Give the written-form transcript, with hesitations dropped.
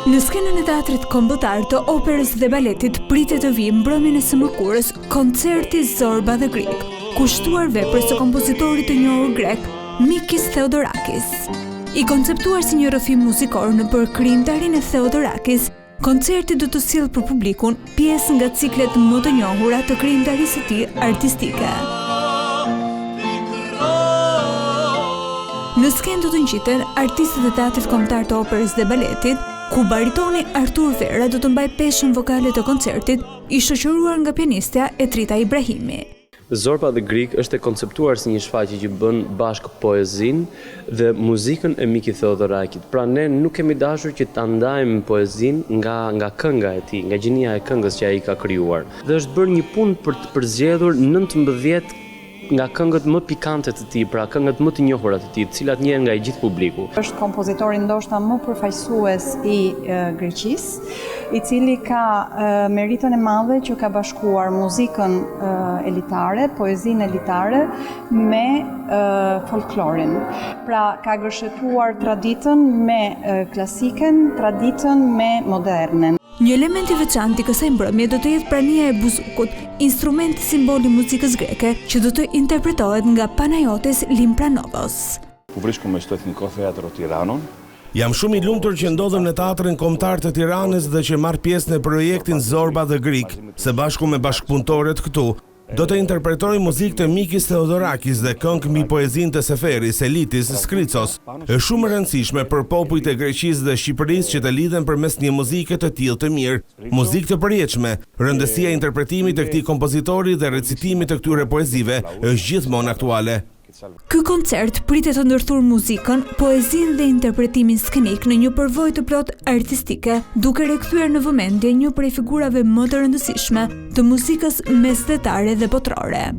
Në skenën e teatrit kombëtar të operës dhe baletit pritet të vijë mbrëmjen e së mërkurës koncerti Zorba dhe Grik, kushtuar veprës së kompozitorit të njohur grek Mikis Theodorakis. I konceptuar si një rrëfim muzikor në për krijimtarinë e Theodorakis, koncerti do të sjellë për publikun pjesë nga ciklet më të njohura të krijimtarisë së tij artistike. Në skenë do të ngjiten artistët e teatrit kombëtar të operës dhe baletit, ku baritoni Artur Vera do të mbaj peshën vokale të koncertit, i shoqëruar nga pianistja Etrita Ibrahimi. Zorba dhe Grik është e konceptuar si një shfaqje që bën bashkë poezinë dhe muzikën e Mikit Theodorakit. Pra ne nuk kemi dashur që ta ndajmë poezinë nga kënga e tij, nga gjinia e këngës që ai ka krijuar. Dhe është bërë një punë për të përzgjedhur 19 nga këngët më pikante të tij, pra këngët më të njohura të tij, të cilat njihen nga i gjithë publiku. Është kompozitori ndoshta më përfaqësues i Greqisë, i cili ka meritën e madhe që ka bashkuar muzikën elitare, poezinë elitare me folklorin. Pra ka gërshetuar traditën me klasiken, traditën me modernën. Një element i veçantë i kësaj mbrëmje do të jetë prania e buzukut, instrumenti simboli muzikës greke që do të interpretohet nga Panayotis Limpranovos. Που βρίσκομαι στο Εθνικό Θέατρο Τυράννων. Jam shumë i lumtur që ndodhem në Teatrin Kombëtar të Tiranës dhe që marr pjesë në projektin Zorba dhe Grik, se bashku me bashkëpunëtorët këtu do të interpretoj muzikë të Mikis Theodorakis dhe këngë mbi poezinë të Seferis, Elitis, Skritsos. Është shumë e rëndësishme për popujt e Greqisë dhe Shqipërisë që të lidhen përmes një muzike të tillë të mirë, muzikë të përjetshme. Rëndësia e interpretimit të këtij kompozitori dhe recitimit të këtyre poezive është gjithmonë aktuale. Ky koncert pritet të ndërthurë muzikën, poezinë dhe interpretimin skenik në një përvojë të plot artistike, duke rikthyer në vëmendje një prej figurave më të rëndësishme të muzikës mesdhetare dhe botrore.